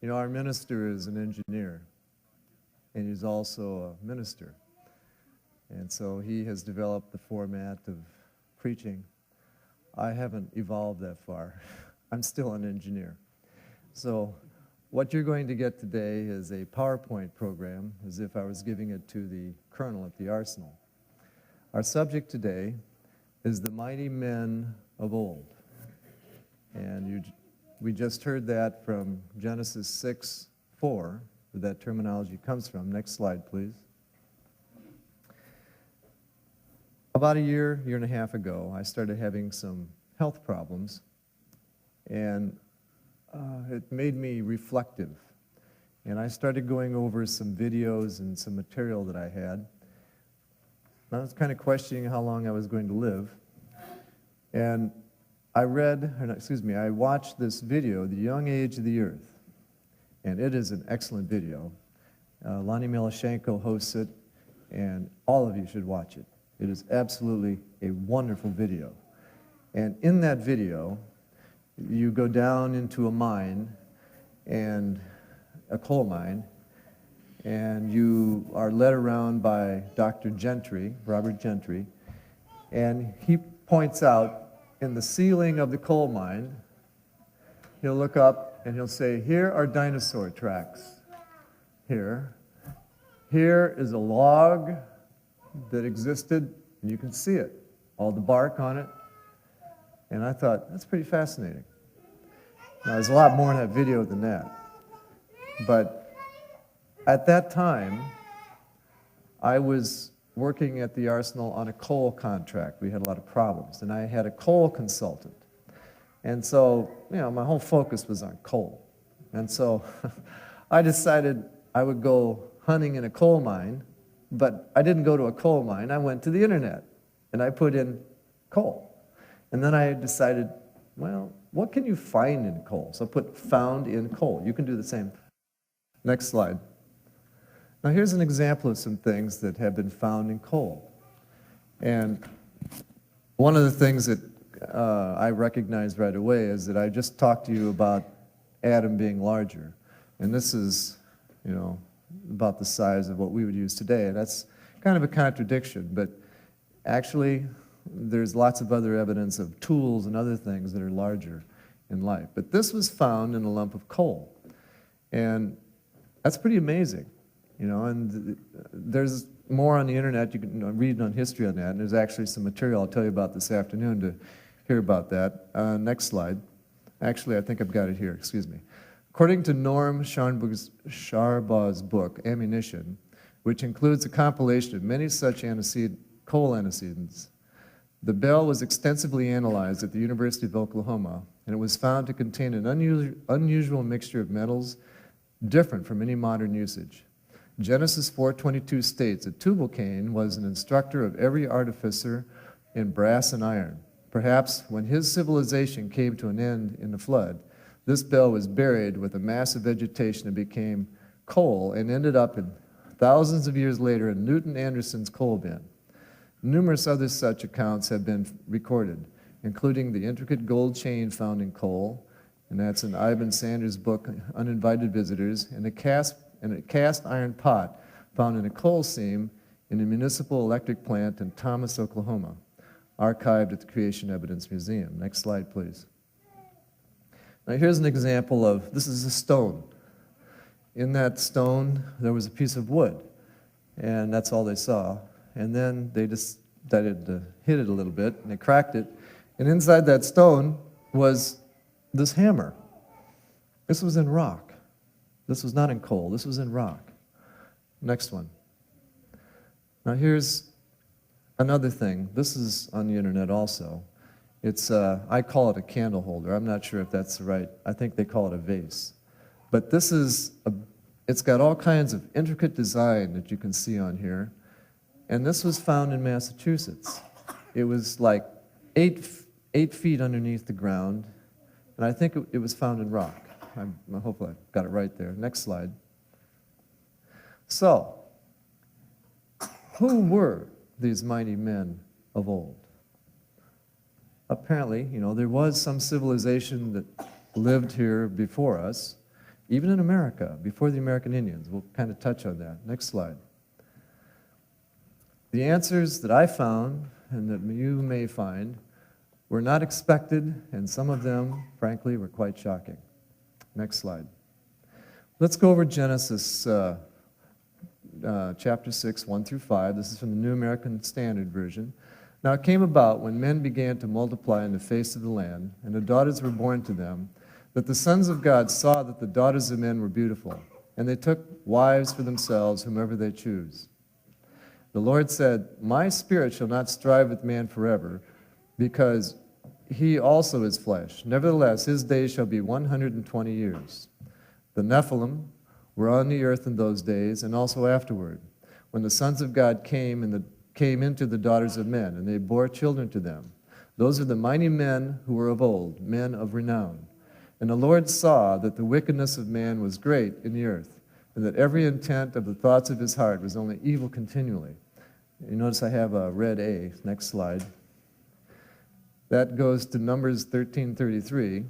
You know, our minister is an engineer, and he's also a minister. And so he has developed the format of preaching. I haven't evolved that far. I'm still an engineer. So what you're going to get today is a PowerPoint program, as if I was giving it to the colonel at the arsenal. Our subject today is the mighty men of old. And we just heard that from Genesis 6:4, where that terminology comes from. Next slide, please. About a year and a half ago, I started having some health problems, and it made me reflective. And I started going over some videos and some material that I had. I was kind of questioning how long I was going to live. And I watched this video, The Young Age of the Earth. And it is an excellent video. Lonnie Milashenko hosts it, and all of you should watch it. It is absolutely a wonderful video. And in that video, you go down into a mine, and a coal mine, and you are led around by Dr. Gentry, Robert Gentry, and he points out in the ceiling of the coal mine, he'll look up and he'll say, here are dinosaur tracks. Here is a log that existed, and you can see it, all the bark on it. And I thought, that's pretty fascinating. Now, there's a lot more in that video than that. But at that time, I was working at the arsenal on a coal contract. We had a lot of problems, and I had a coal consultant. And so, my whole focus was on coal. And so I decided I would go hunting in a coal mine, but I didn't go to a coal mine. I went to the internet, and I put in coal. And then I decided, well, what can you find in coal? So I put found in coal. You can do the same. Next slide. Now here's an example of some things that have been found in coal. And one of the things that I recognized right away is that I just talked to you about atom being larger. And this is, about the size of what we would use today. And that's kind of a contradiction, but actually there's lots of other evidence of tools and other things that are larger in life. But this was found in a lump of coal. And that's pretty amazing, and there's more on the internet. You can read on history on that, and there's actually some material I'll tell you about this afternoon to hear about that. Next slide. Actually, I think I've got it here, excuse me. According to Norm Sharbaugh's book, Ammunition, which includes a compilation of many such coal antecedents, the bell was extensively analyzed at the University of Oklahoma, and it was found to contain an unusual mixture of metals different from any modern usage. Genesis 4:22 states that Tubal-Cain was an instructor of every artificer in brass and iron. Perhaps when his civilization came to an end in the flood, this bell was buried with a mass of vegetation and became coal and ended up thousands of years later in Newton Anderson's coal bin. Numerous other such accounts have been recorded, including the intricate gold chain found in coal, and that's in Ivan Sanders' book, Uninvited Visitors, and a cast iron pot found in a coal seam in a municipal electric plant in Thomas, Oklahoma, archived at the Creation Evidence Museum. Next slide, please. Now here's an example of, this is a stone. In that stone, there was a piece of wood, and that's all they saw. And then they decided to hit it a little bit, and they cracked it, and inside that stone was this hammer. This was in rock. This was not in coal. This was in rock. Next one. Now here's another thing. This is on the internet also. It's, I call it a candle holder. I'm not sure if that's the right, I think they call it a vase. But this is, it's got all kinds of intricate design that you can see on here. And this was found in Massachusetts. It was like 8 feet underneath the ground. And I think it was found in rock. Hopefully I got it right there. Next slide. So, who were these mighty men of old? Apparently, there was some civilization that lived here before us, even in America, before the American Indians. We'll kind of touch on that. Next slide. The answers that I found, and that you may find, were not expected, and some of them, frankly, were quite shocking. Next slide. Let's go over Genesis chapter 6, 1 through 5. This is from the New American Standard Version. Now it came about, when men began to multiply in the face of the land, and the daughters were born to them, that the sons of God saw that the daughters of men were beautiful, and they took wives for themselves, whomever they choose. The Lord said, My spirit shall not strive with man forever, because he also is flesh. Nevertheless, his days shall be 120 years. The Nephilim were on the earth in those days, and also afterward, when the sons of God came into the daughters of men, and they bore children to them. Those are the mighty men who were of old, men of renown. And the Lord saw that the wickedness of man was great in the earth, and that every intent of the thoughts of his heart was only evil continually. You notice I have a red A. Next slide. That goes to Numbers 13:33,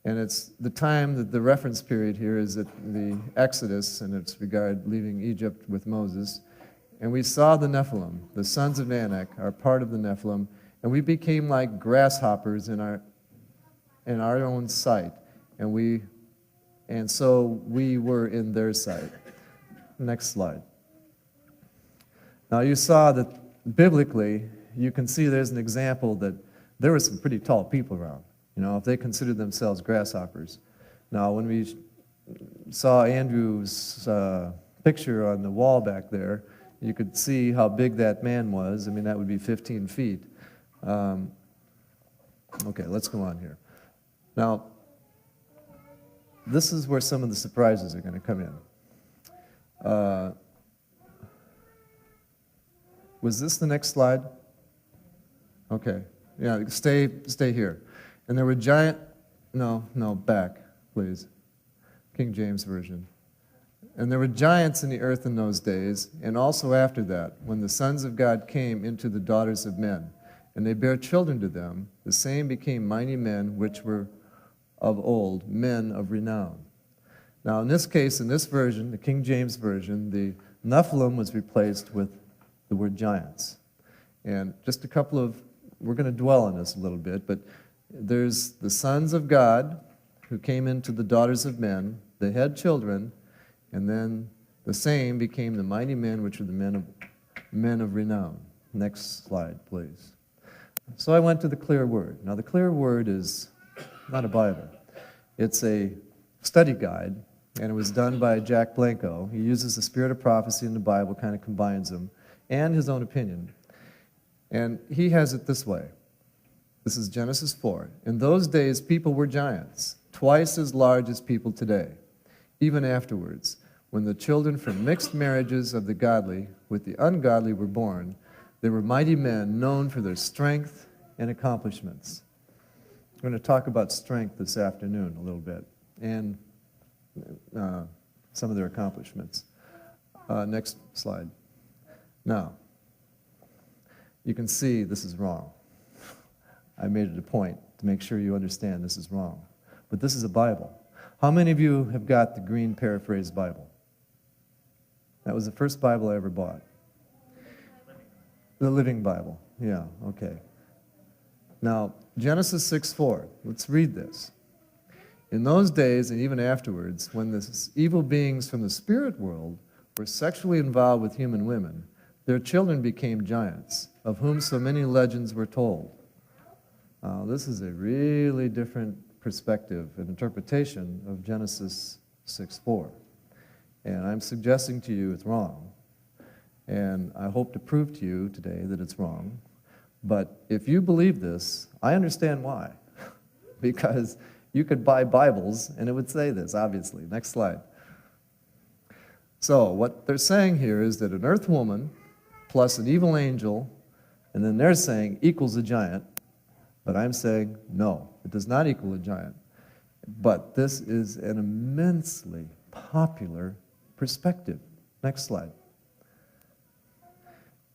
and it's the time that the reference period here is at the Exodus, and it's regard leaving Egypt with Moses. And we saw the Nephilim, the sons of Anak, are part of the Nephilim, and we became like grasshoppers in our own sight, and so we were in their sight. Next slide. Now you saw that biblically, you can see there's an example that there were some pretty tall people around, if they considered themselves grasshoppers. Now when we saw Andrew's picture on the wall back there, you could see how big that man was. I mean, that would be 15 feet. Okay, let's go on here. Now, this is where some of the surprises are going to come in. Was this the next slide? Okay. Yeah, stay here. And there were back, please. King James Version. And there were giants in the earth in those days, and also after that, when the sons of God came into the daughters of men, and they bare children to them, the same became mighty men which were of old, men of renown. Now in this case, in this version, the King James Version, the Nephilim was replaced with the word giants. And just we're going to dwell on this a little bit, but there's the sons of God who came into the daughters of men. They had children, and then the same became the mighty men, which are the men of renown. Next slide, please. So I went to the Clear Word. Now the Clear Word is not a Bible. It's a study guide, and it was done by Jack Blanco. He uses the spirit of prophecy in the Bible, kind of combines them, and his own opinion. And he has it this way. This is Genesis 4. In those days, people were giants, twice as large as people today. Even afterwards, when the children from mixed marriages of the godly with the ungodly were born, they were mighty men known for their strength and accomplishments. We're going to talk about strength this afternoon a little bit, and some of their accomplishments. Next slide. Now, you can see this is wrong. I made it a point to make sure you understand this is wrong. But this is a Bible. How many of you have got the green paraphrase Bible? That was the first Bible I ever bought. The Living Bible. Yeah, okay. Now, Genesis 6:4. Let's read this. In those days, and even afterwards, when the evil beings from the spirit world were sexually involved with human women, their children became giants, of whom so many legends were told. This is a really different perspective and interpretation of Genesis 6:4. And I'm suggesting to you it's wrong. And I hope to prove to you today that it's wrong. But if you believe this, I understand why. Because you could buy Bibles and it would say this, obviously. Next slide. So what they're saying here is that an earth woman plus an evil angel, and then they're saying equals a giant. But I'm saying no, it does not equal a giant. But this is an immensely popular perspective. Next slide.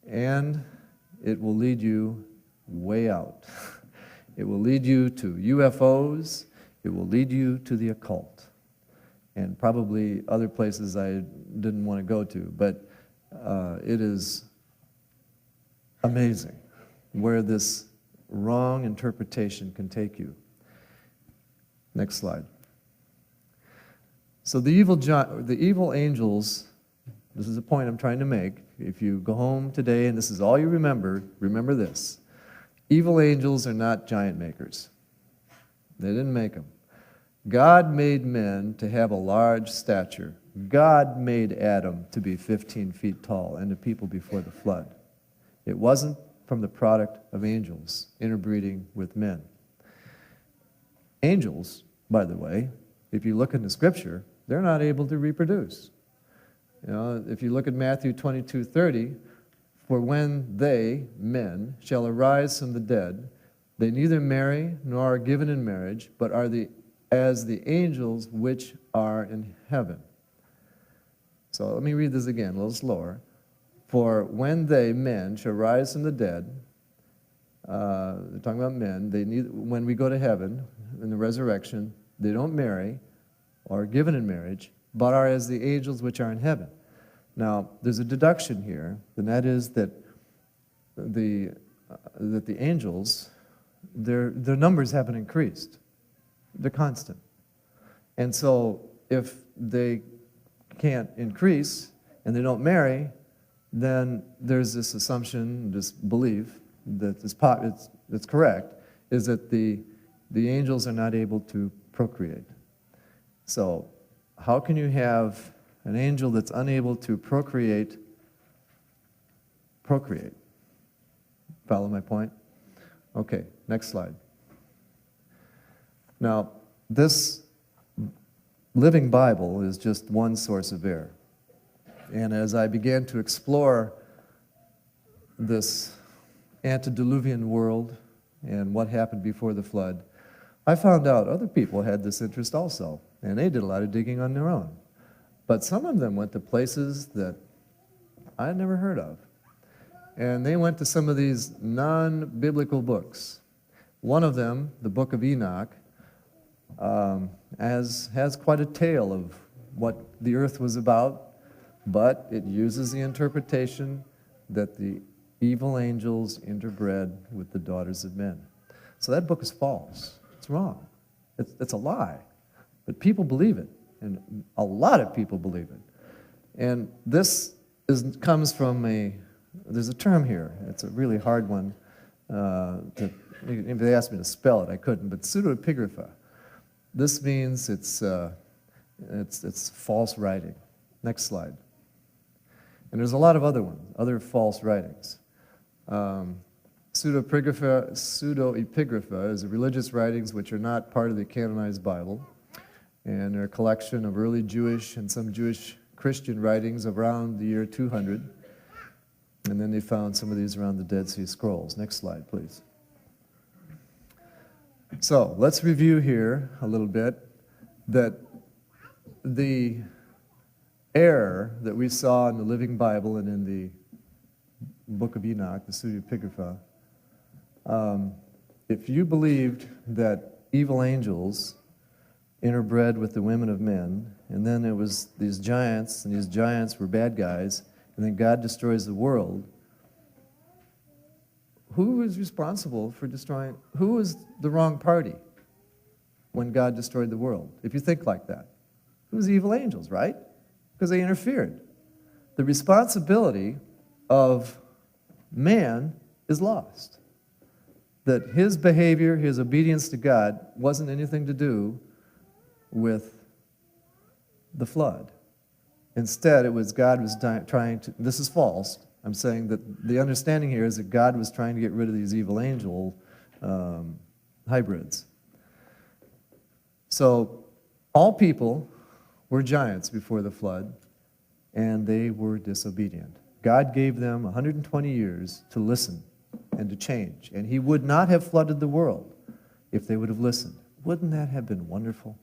And it will lead you way out. It will lead you to UFOs. It will lead you to the occult. and probably other places I didn't want to go to, but it is amazing where this wrong interpretation can take you. Next slide. So the evil angels, this is a point I'm trying to make. If you go home today and this is all you remember this. Evil angels are not giant makers. They didn't make them. God made men to have a large stature. God made Adam to be 15 feet tall and the people before the flood. It wasn't from the product of angels interbreeding with men. Angels, by the way, if you look in the scripture, they're not able to reproduce. You know, if you look at Matthew 22:30, for when they, men, shall arise from the dead, they neither marry nor are given in marriage, but are as the angels which are in heaven. So let me read this again, a little slower. For when they, men, shall rise from the dead, they're talking about men, when we go to heaven, in the resurrection, they don't marry or are given in marriage, but are as the angels which are in heaven. Now, there's a deduction here, and that is that the angels, their numbers haven't increased. They're constant. And so if they can't increase and they don't marry, then there's this assumption, this belief that it's correct, is that the angels are not able to procreate. So how can you have an angel that's unable to procreate? Follow my point? Okay, next slide. Now, this Living Bible is just one source of error. And as I began to explore this antediluvian world and what happened before the flood, I found out other people had this interest also, and they did a lot of digging on their own. But some of them went to places that I had never heard of. And they went to some of these non-biblical books. One of them, the book of Enoch, has quite a tale of what the earth was about, but it uses the interpretation that the evil angels interbred with the daughters of men. So that book is false. It's wrong. It's a lie. But people believe it, and a lot of people believe it. And this comes from there's a term here. It's a really hard one. If they asked me to spell it, I couldn't, but pseudepigrapha. This means it's false writing. Next slide. And there's a lot of other false writings. Pseudepigrapha is religious writings which are not part of the canonized Bible, and they're a collection of early Jewish and some Jewish Christian writings around the year 200, and then they found some of these around the Dead Sea Scrolls. Next slide, please. So let's review here a little bit that the error that we saw in the Living Bible and in the Book of Enoch, the pseudepigrapha, if you believed that evil angels interbred with the women of men, and then there was these giants, and these giants were bad guys, and then God destroys the world, who is responsible for destroying, who is the wrong party when God destroyed the world? If you think like that, it was the evil angels, right? Because they interfered. The responsibility of man is lost. That his behavior, his obedience to God, wasn't anything to do with the flood. Instead, it was God was trying to, this is false, I'm saying that the understanding here is that God was trying to get rid of these evil angel hybrids. So, all people were giants before the flood, and they were disobedient. God gave them 120 years to listen and to change, and he would not have flooded the world if they would have listened. Wouldn't that have been wonderful?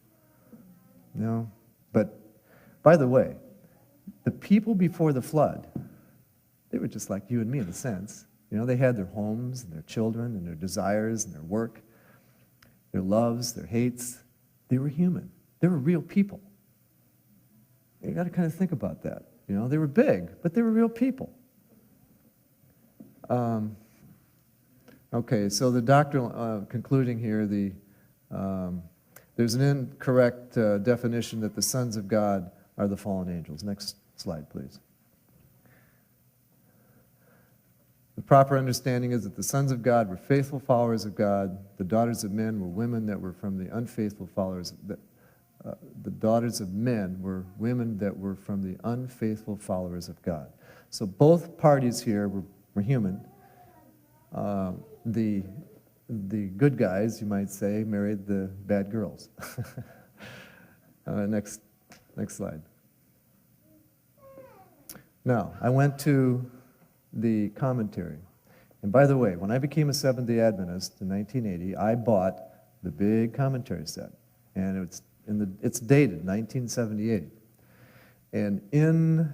No. But, by the way, the people before the flood, they were just like you and me in a sense. You know, they had their homes and their children and their desires and their work, their loves, their hates. They were human. They were real people. You got to kind of think about that. You know, they were big, but they were real people. Okay, so the doctrinal, concluding here, there's an incorrect definition that the sons of God are the fallen angels. Next slide, please. The proper understanding is that the sons of God were faithful followers of God. The daughters of men were women that were from the unfaithful followers. The daughters of men were women that were from the unfaithful followers of God. So both parties here were human. The good guys, you might say, married the bad girls. Next slide. Now, I went to the commentary. And by the way, when I became a Seventh-day Adventist in 1980, I bought the big commentary set. And it's dated 1978. And in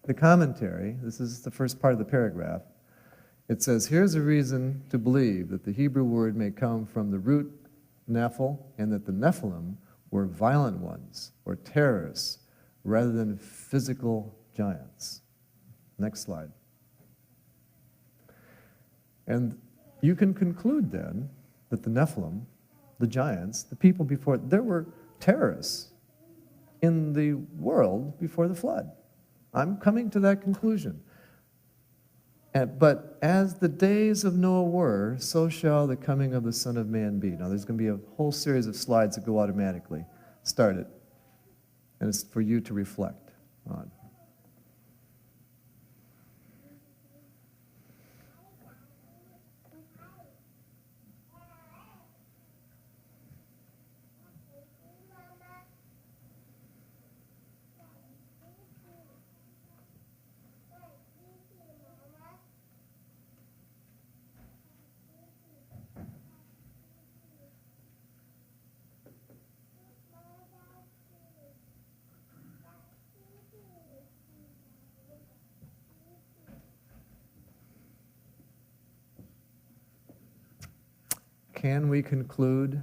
the commentary, this is the first part of the paragraph, it says, here's a reason to believe that the Hebrew word may come from the root Nephil, and that the Nephilim were violent ones, or terrorists, rather than physical giants. Next slide. And you can conclude then that the Nephilim, the giants, the people before, there were terrorists in the world before the flood. I'm coming to that conclusion. But as the days of Noah were, so shall the coming of the Son of Man be. Now, there's going to be a whole series of slides that go automatically. Start it. And it's for you to reflect on. Can we conclude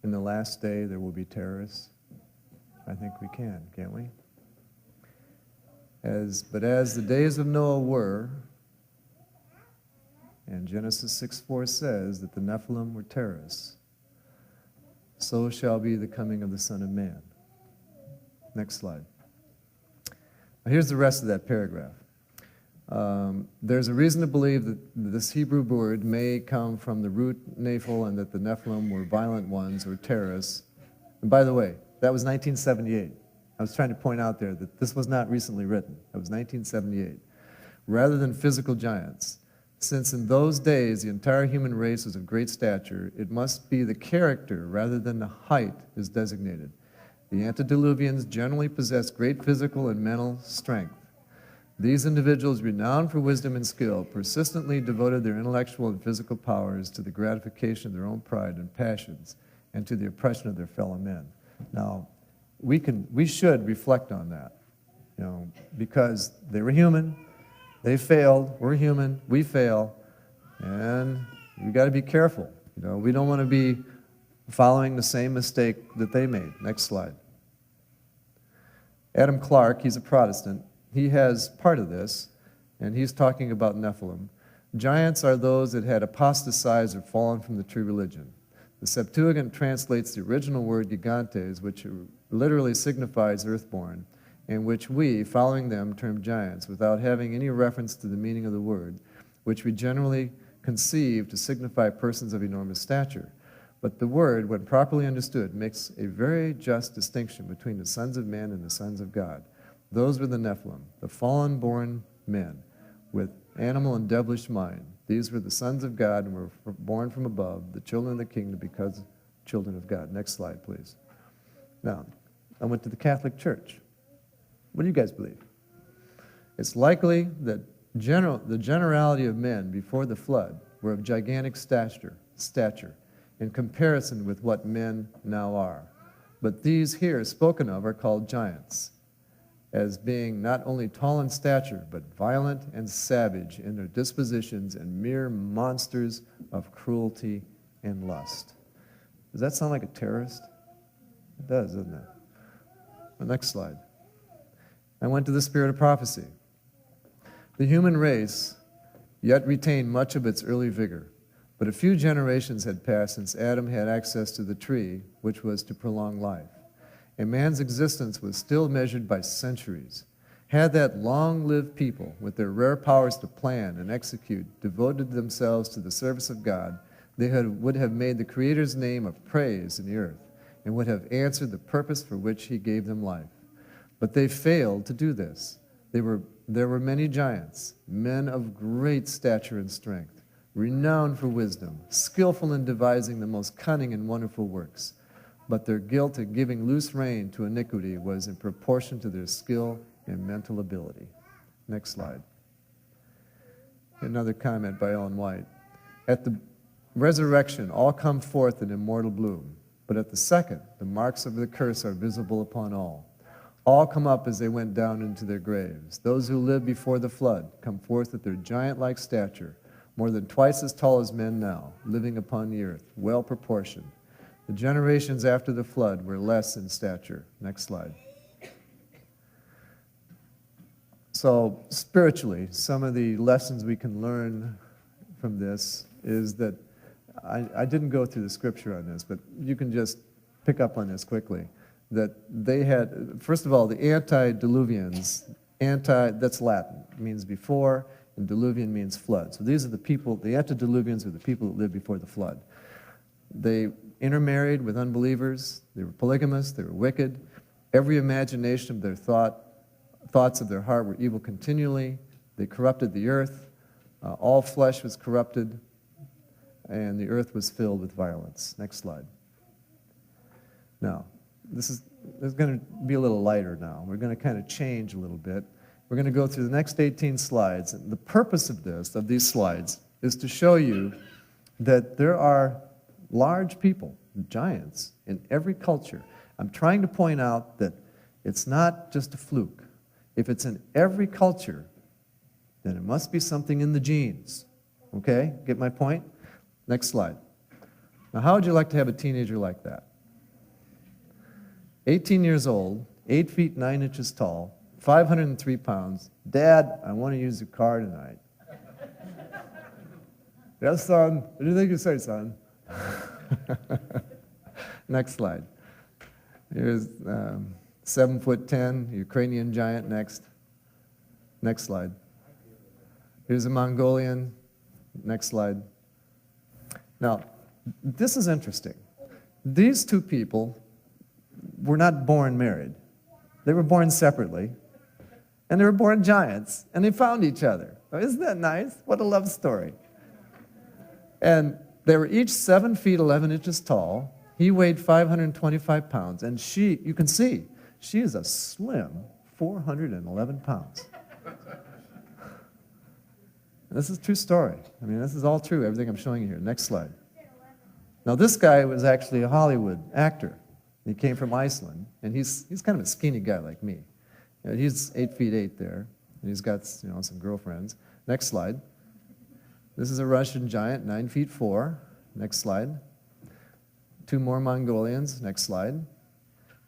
in the last day there will be terrorists? I think we can, can't we? But as the days of Noah were, and Genesis 6:4 says that the Nephilim were terrorists, so shall be the coming of the Son of Man. Next slide. Now here's the rest of that paragraph. There's a reason to believe that this Hebrew word may come from the root Nephil, and that the Nephilim were violent ones or terrorists. And by the way, that was 1978. I was trying to point out there that this was not recently written. It was 1978. Rather than physical giants. Since in those days the entire human race was of great stature, it must be the character rather than the height is designated. The antediluvians generally possessed great physical and mental strength. These individuals, renowned for wisdom and skill, persistently devoted their intellectual and physical powers to the gratification of their own pride and passions and to the oppression of their fellow men. Now, we should reflect on that, because they were human, they failed, we're human, we fail, and we got to be careful. We don't want to be following the same mistake that they made. Next slide. Adam Clark, he's a Protestant. He has part of this, and he's talking about Nephilim. Giants are those that had apostatized or fallen from the true religion. The Septuagint translates the original word gigantes, which literally signifies earthborn, and which we, following them, term giants, without having any reference to the meaning of the word, which we generally conceive to signify persons of enormous stature. But the word, when properly understood, makes a very just distinction between the sons of men and the sons of God. Those were the Nephilim, the fallen-born men with animal and devilish mind. These were the sons of God and were born from above, the children of the kingdom because children of God. Next slide, please. Now, I went to the Catholic Church. What do you guys believe? It's likely that the generality of men before the flood were of gigantic stature in comparison with what men now are. But these here spoken of are called giants, as being not only tall in stature, but violent and savage in their dispositions and mere monsters of cruelty and lust. Does that sound like a terrorist? It does, doesn't it? The next slide. I went to the spirit of prophecy. The human race yet retained much of its early vigor, but a few generations had passed since Adam had access to the tree, which was to prolong life. And man's existence was still measured by centuries. Had that long-lived people, with their rare powers to plan and execute, devoted themselves to the service of God, they would have made the Creator's name of praise in the earth, and would have answered the purpose for which he gave them life. But they failed to do this. There were many giants, men of great stature and strength, renowned for wisdom, skillful in devising the most cunning and wonderful works. But their guilt in giving loose rein to iniquity was in proportion to their skill and mental ability. Next slide. Another comment by Ellen White. At the resurrection, all come forth in immortal bloom, but at the second, the marks of the curse are visible upon all. All come up as they went down into their graves. Those who lived before the flood come forth at their giant-like stature, more than twice as tall as men now, living upon the earth, well proportioned. The generations after the flood were less in stature. Next slide. So spiritually, some of the lessons we can learn from this is that I didn't go through the scripture on this, but you can just pick up on this quickly. That they had, first of all, the antediluvians, that's Latin, it means before, and diluvian means flood. So these are the people, the antediluvians are the people that lived before the flood. They intermarried with unbelievers, they were polygamous, they were wicked. Every imagination of their thoughts of their heart were evil continually. They corrupted the earth. All flesh was corrupted, and the earth was filled with violence. Next slide. Now, this is going to be a little lighter now. We're going to kind of change a little bit. We're going to go through the next 18 slides. And the purpose of these slides, is to show you that there are large people, giants, in every culture. I'm trying to point out that it's not just a fluke. If it's in every culture, then it must be something in the genes. Okay? Get my point? Next slide. Now, how would you like to have a teenager like that? 18 years old, 8 feet 9 inches tall, 503 pounds. Dad, I want to use your car tonight. Yes, son. What do you think you say, son? Next slide. Here's 7'10", Ukrainian giant. Next slide. Here's a Mongolian. Next slide. Now, this is interesting. These two people were not born married. They were born separately, and they were born giants, and they found each other. Isn't that nice? What a love story. And they were each 7 feet 11 inches tall. He weighed 525 pounds, and she, you can see, she is a slim 411 pounds. This is a true story. I mean, this is all true, everything I'm showing you here. Next slide. Now, this guy was actually a Hollywood actor. He came from Iceland, and he's kind of a skinny guy like me. You know, he's 8 feet 8 there, and he's got some girlfriends. Next slide. This is a Russian giant, 9 feet 4. Next slide. 2 more Mongolians. Next slide.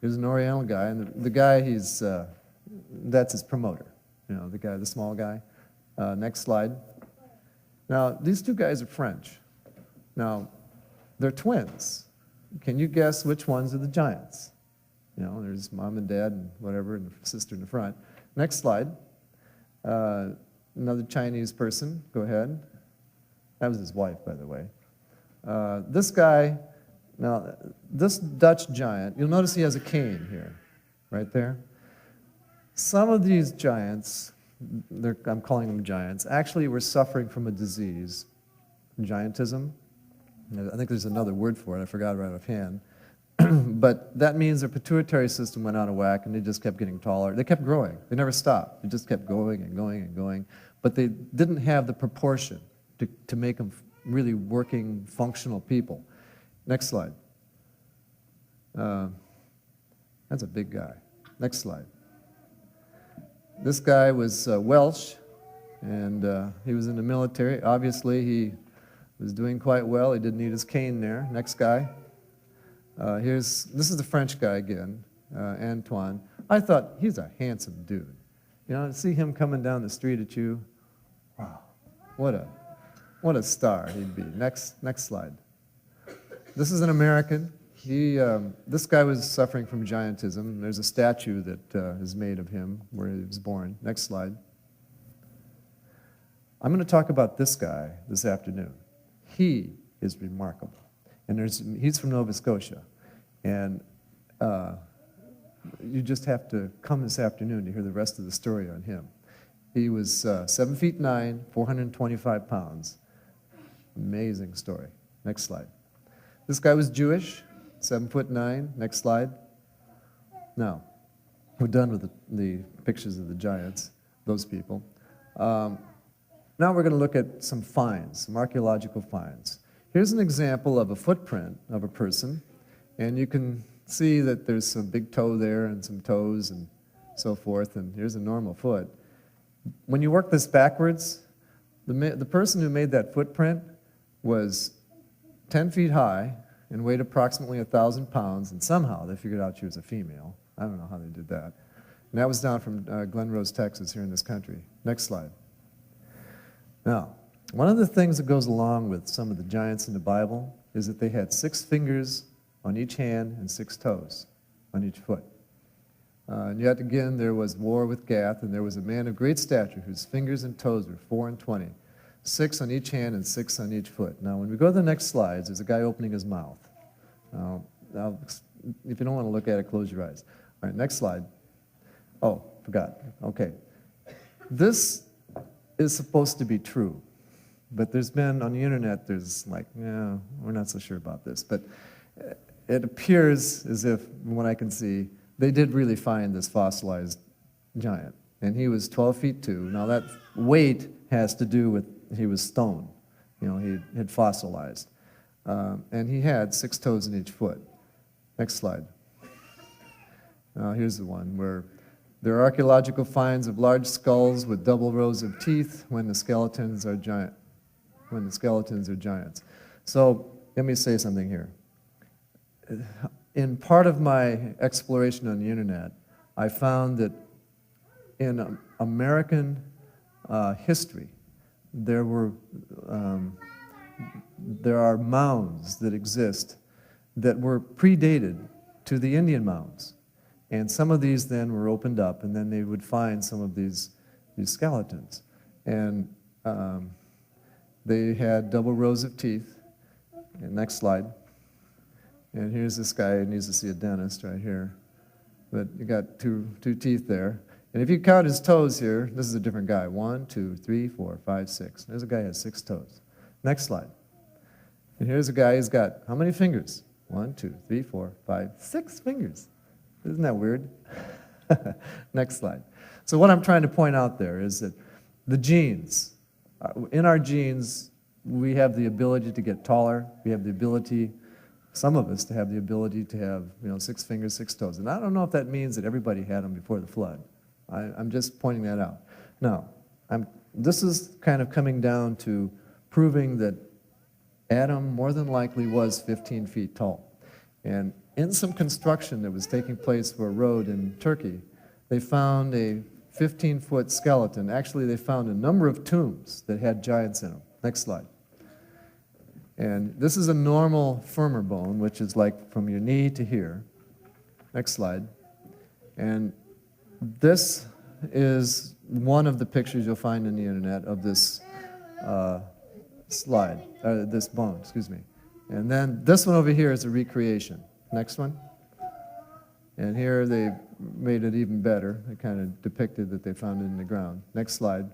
Here's an Oriental guy, and the guy that's his promoter. You know, the small guy. Next slide. Now, these 2 guys are French. Now, they're twins. Can you guess which ones are the giants? You know, there's mom and dad and whatever, and the sister in the front. Next slide. Another Chinese person. Go ahead. That was his wife, by the way. This guy, now, this Dutch giant, you'll notice he has a cane here, right there. Some of these giants, I'm calling them giants, actually were suffering from a disease, giantism. I think there's another word for it. I forgot right offhand. But that means their pituitary system went out of whack, and they just kept getting taller. They kept growing. They never stopped. They just kept going and going and going. But they didn't have the proportion to make them really working, functional people. Next slide. That's a big guy. Next slide. This guy was Welsh, and he was in the military. Obviously, he was doing quite well. He didn't need his cane there. Next guy. This is the French guy again, Antoine. I thought, he's a handsome dude. You know, to see him coming down the street at you, wow, what a star he'd be. Next slide. This is an American. This guy was suffering from giantism. There's a statue that is made of him where he was born. Next slide. I'm going to talk about this guy this afternoon. He is remarkable. And he's from Nova Scotia. And you just have to come this afternoon to hear the rest of the story on him. He was 7 feet 9, 425 pounds. Amazing story. Next slide. This guy was Jewish, 7 foot 9. Next slide. Now, we're done with the pictures of the giants, those people. Now we're going to look at some finds, some archaeological finds. Here's an example of a footprint of a person, and you can see that there's some big toe there and some toes and so forth, and here's a normal foot. When you work this backwards, the person who made that footprint was 10 feet high and weighed approximately 1,000 pounds, and somehow they figured out she was a female. I don't know how they did that. And that was down from Glen Rose, Texas, here in this country. Next slide. Now, one of the things that goes along with some of the giants in the Bible is that they had 6 fingers on each hand and 6 toes on each foot. And yet again, there was war with Gath, and there was a man of great stature whose fingers and toes were 4 and 20, 6 on each hand and 6 on each foot. Now, when we go to the next slides, there's a guy opening his mouth. Now, if you don't want to look at it, close your eyes. All right, next slide. Oh, forgot. Okay. This is supposed to be true, but there's been, on the internet, there's like, yeah, we're not so sure about this, but it appears as if, from what I can see, they did really find this fossilized giant, and he was 12 feet 2. Now that weight has to do with he was stone, you know, he had fossilized, and he had 6 toes in each foot. Next slide. Here's the one where there are archaeological finds of large skulls with double rows of teeth when the skeletons are giant. When the skeletons are giants. So let me say something here. In part of my exploration on the internet, I found that in American history, there are mounds that exist that were predated to the Indian mounds. And some of these then were opened up, and then they would find some of these skeletons. And they had double rows of teeth. And next slide. And here's this guy who needs to see a dentist right here. But you got two teeth there. And if you count his toes here, this is a different guy. 1, 2, 3, 4, 5, 6. There's a guy who has 6 toes. Next slide. And here's a guy who's got how many fingers? 1, 2, 3, 4, 5, 6 fingers. Isn't that weird? Next slide. So what I'm trying to point out there is that the genes, in our genes, we have the ability to get taller. We have the ability, some of us, to have the ability to have 6 fingers, 6 toes. And I don't know if that means that everybody had them before the flood. I'm just pointing that out. Now, this is kind of coming down to proving that Adam more than likely was 15 feet tall. And in some construction that was taking place for a road in Turkey, they found a 15-foot skeleton. Actually, they found a number of tombs that had giants in them. Next slide. And this is a normal femur bone, which is like from your knee to here. Next slide. And this is one of the pictures you'll find on the internet of this this bone, excuse me. And then this one over here is a recreation. Next one. And here they made it even better. They kind of depicted that they found it in the ground. Next slide.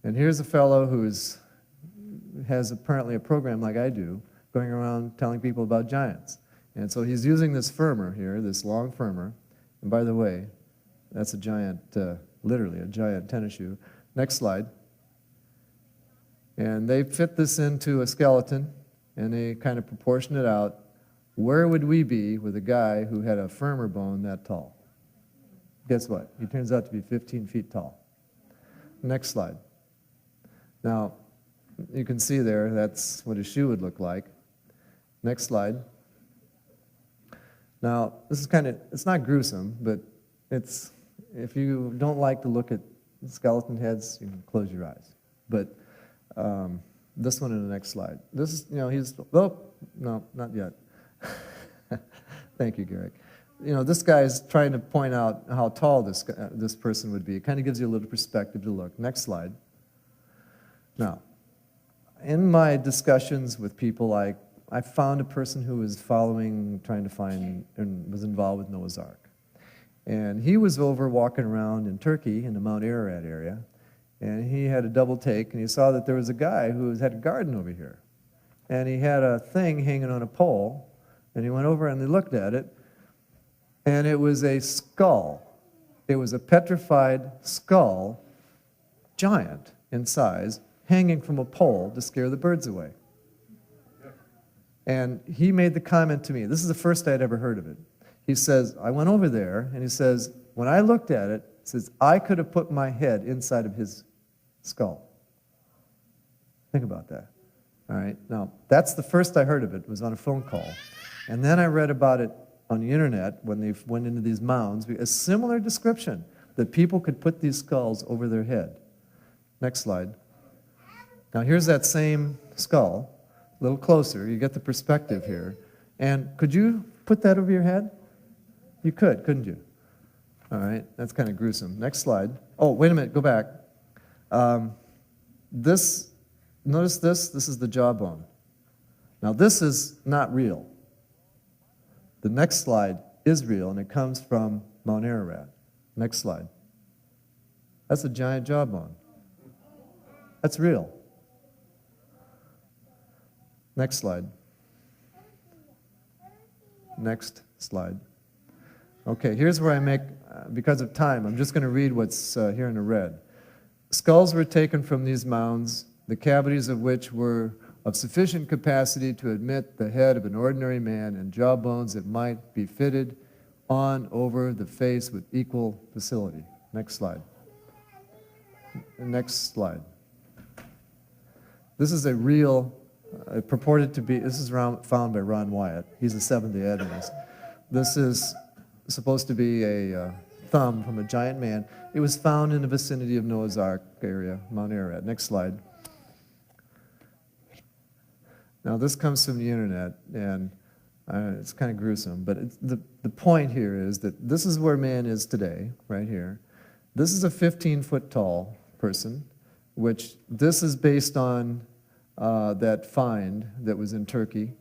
And here's a fellow who has apparently a program like I do, going around telling people about giants. And so he's using this femur here, this long femur. And by the way, that's a giant, literally a giant tennis shoe. Next slide. And they fit this into a skeleton, and they kind of proportion it out. Where would we be with a guy who had a femur bone that tall? Guess what? He turns out to be 15 feet tall. Next slide. Now, you can see there, that's what his shoe would look like. Next slide. Now, this is it's not gruesome, but if you don't like to look at skeleton heads, you can close your eyes. But this one in the next slide. This is, oh, no, not yet. Thank you, Garrick. This guy is trying to point out how tall this person would be. It kind of gives you a little perspective to look. Next slide. Now, in my discussions with people, I found a person who was trying to find, and was involved with Noah's Ark. And he was over walking around in Turkey, in the Mount Ararat area, and he had a double take, and he saw that there was a guy who had a garden over here. And he had a thing hanging on a pole, and he went over and he looked at it, and it was a skull. It was a petrified skull, giant in size, hanging from a pole to scare the birds away. And he made the comment to me, this is the first I'd ever heard of it. He says, I went over there, and he says, when I looked at it, he says, I could have put my head inside of his skull. Think about that. All right, now, that's the first I heard of it, was on a phone call. And then I read about it on the internet when they went into these mounds, a similar description, that people could put these skulls over their head. Next slide. Now, here's that same skull, a little closer. You get the perspective here. And could you put that over your head? You could, couldn't you? All right, that's kind of gruesome. Next slide. Oh, wait a minute, go back. Notice this is the jawbone. Now, this is not real. The next slide is real, and it comes from Mount Ararat. Next slide. That's a giant jawbone. That's real. Next slide. Next slide. Okay, here's where I make, because of time, I'm just going to read what's here in the red. Skulls were taken from these mounds, the cavities of which were of sufficient capacity to admit the head of an ordinary man, and jawbones that might be fitted on over the face with equal facility. Next slide. Next slide. This is a real, purported to be, this is found by Ron Wyatt. He's a Seventh-day Adventist. This is supposed to be a thumb from a giant man. It was found in the vicinity of Noah's Ark area, Mount Ararat. Next slide. Now, this comes from the internet, and it's kind of gruesome, but the point here is that this is where man is today, right here. This is a 15-foot tall person, which this is based on that find that was in Turkey.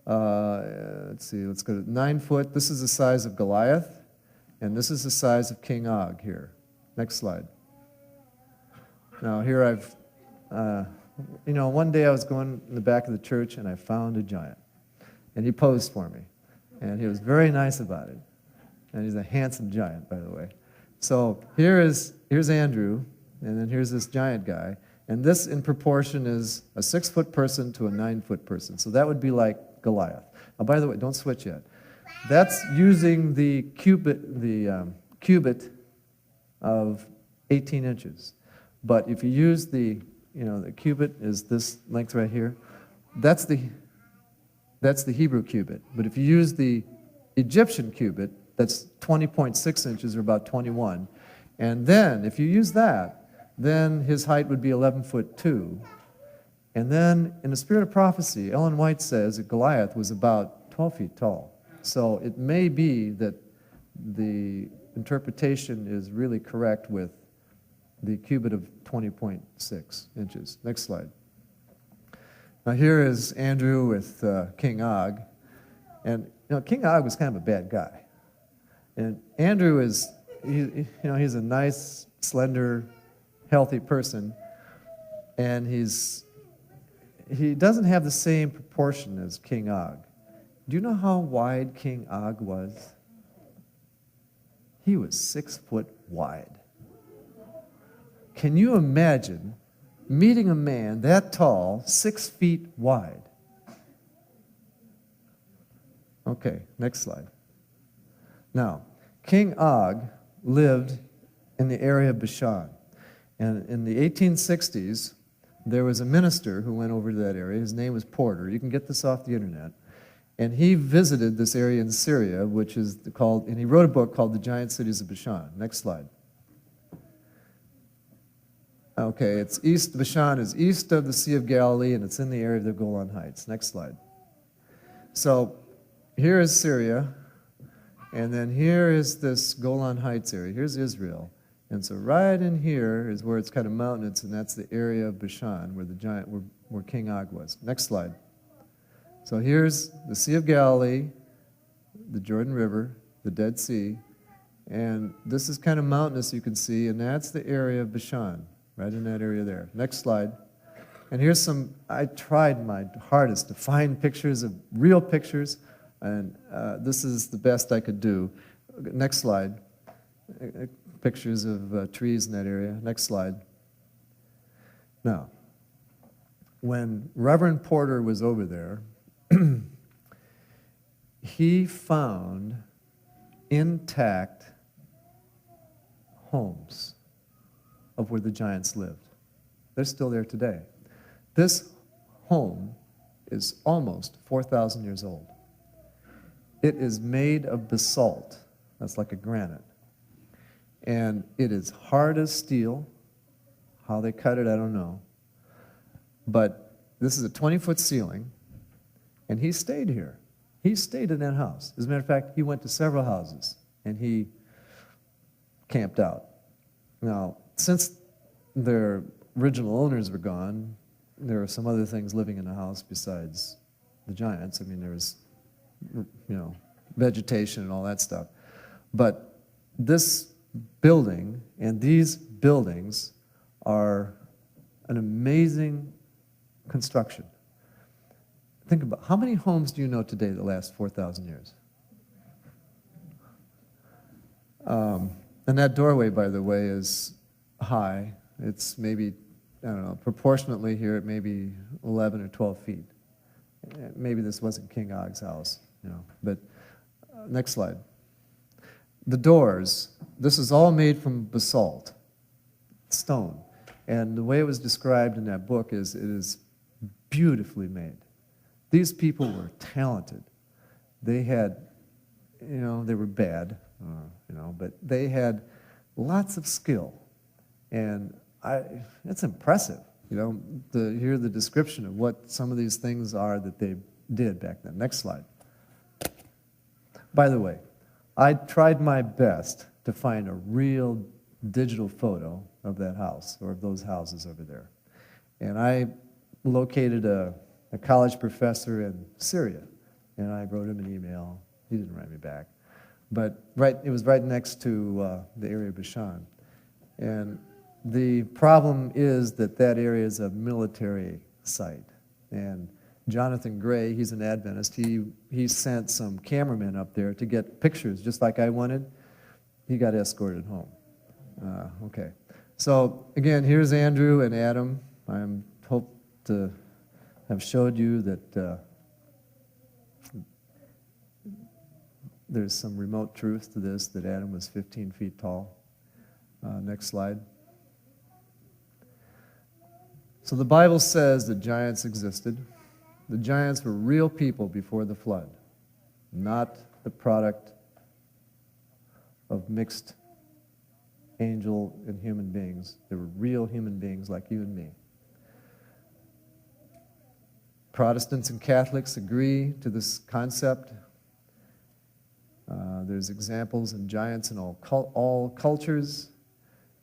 Let's see, let's go to 9 foot. This is the size of Goliath, and this is the size of King Og here. Next slide. Now, here I've, one day I was going in the back of the church, and I found a giant. And he posed for me. And he was very nice about it. And he's a handsome giant, by the way. So here's Andrew, and then here's this giant guy. And this, in proportion, is a 6-foot person to a 9-foot person. So that would be like Goliath. Now, by the way, don't switch yet. That's using the cubit of 18 inches. But if you use the cubit is this length right here. That's the Hebrew cubit. But if you use the Egyptian cubit, that's 20.6 inches, or about 21. And then, if you use that, then his height would be 11'2". And then, in the spirit of prophecy, Ellen White says that Goliath was about 12 feet tall. So it may be that the interpretation is really correct with the cubit of 20.6 inches. Next slide. Now here is Andrew with King Og. And King Og was kind of a bad guy. And Andrew is, he's a nice, slender, healthy person. And he doesn't have the same proportion as King Og. Do you know how wide King Og was? He was 6 foot wide. Can you imagine meeting a man that tall, 6 feet wide? Okay, next slide. Now, King Og lived in the area of Bashan. And in the 1860s, there was a minister who went over to that area. His name was Porter. You can get this off the internet. And he visited this area in Syria, which is called, and he wrote a book called The Giant Cities of Bashan. Next slide. Okay, it's east. Bashan is east of the Sea of Galilee, and it's in the area of the Golan Heights. Next slide. So here is Syria, and then here is this Golan Heights area. Here's Israel. And so right in here is where it's kind of mountainous, and that's the area of Bashan, where the giant, where King Og was. Next slide. So here's the Sea of Galilee, the Jordan River, the Dead Sea, and this is kind of mountainous, you can see, and that's the area of Bashan, right in that area there. Next slide. And here's some, I tried my hardest to find pictures of real pictures, and this is the best I could do. Next slide. Pictures of trees in that area. Next slide. Now, when Reverend Porter was over there, he found intact homes of where the giants lived. They're still there today. This home is almost 4,000 years old. It is made of basalt. That's like a granite. And it is hard as steel. How they cut it, I don't know. But this is a 20-foot ceiling, and he stayed here. He stayed in that house. As a matter of fact, he went to several houses, and he camped out. Now, since their original owners were gone, there were some other things living in the house besides the giants. I mean, there was, vegetation and all that stuff. But this building and these buildings are an amazing construction. Think about how many homes do you know today that last 4,000 years? And that doorway, by the way, is high. It's maybe, I don't know, proportionately here, it may be 11 or 12 feet. Maybe this wasn't King Og's house, but next slide. The doors, this is all made from basalt, stone. And the way it was described in that book is it is beautifully made. These people were talented. They had, they were bad, but they had lots of skill. And it's impressive, to hear the description of what some of these things are that they did back then. Next slide. By the way, I tried my best to find a real digital photo of that house or of those houses over there. And I located a college professor in Syria, and I wrote him an email. He didn't write me back. But it was right next to the area of Bashan. And the problem is that area is a military site. And Jonathan Gray, he's an Adventist, he sent some cameramen up there to get pictures, just like I wanted. He got escorted home. Okay. So, again, here's Andrew and Adam. I hope to have showed you that there's some remote truth to this, that Adam was 15 feet tall. Next slide. So the Bible says that giants existed. The giants were real people before the flood, not the product of mixed angel and human beings. They were real human beings like you and me. Protestants and Catholics agree to this concept. There's examples in giants in all cultures,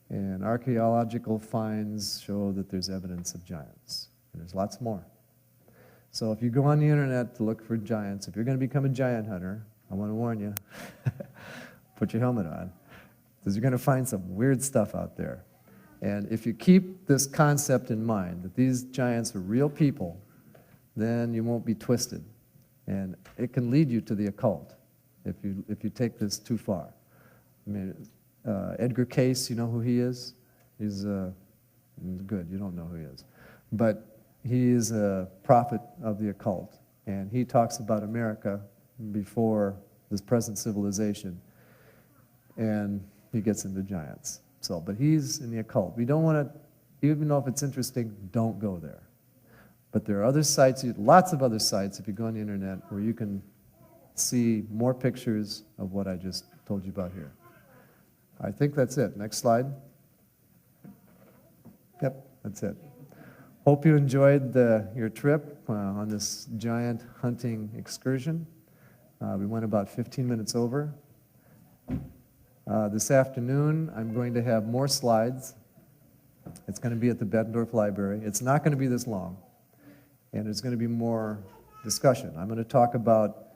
and archeological finds show that there's evidence of giants. And there's lots more. So if you go on the internet to look for giants, if you're going to become a giant hunter, I want to warn you, put your helmet on, because you're going to find some weird stuff out there. And if you keep this concept in mind, that these giants are real people, then you won't be twisted. And it can lead you to the occult if you take this too far. I mean, Edgar Cayce, you know who he is? He's good, you don't know who he is. But he is a prophet of the occult, and he talks about America before this present civilization, and he gets into giants. But he's in the occult. We don't want to, even though if it's interesting, don't go there. But there are other sites, lots of other sites, if you go on the internet, where you can see more pictures of what I just told you about here. I think that's it. Next slide. Yep, that's it. Hope you enjoyed your trip on this giant hunting excursion. We went about 15 minutes over. This afternoon, I'm going to have more slides. It's going to be at the Bettendorf Library. It's not going to be this long, and there's going to be more discussion. I'm going to talk about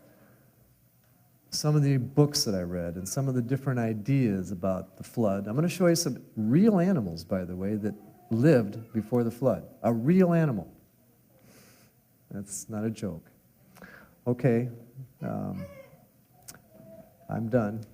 some of the books that I read and some of the different ideas about the flood. I'm going to show you some real animals, by the way, that lived before the flood. A real animal. That's not a joke. Okay, I'm done.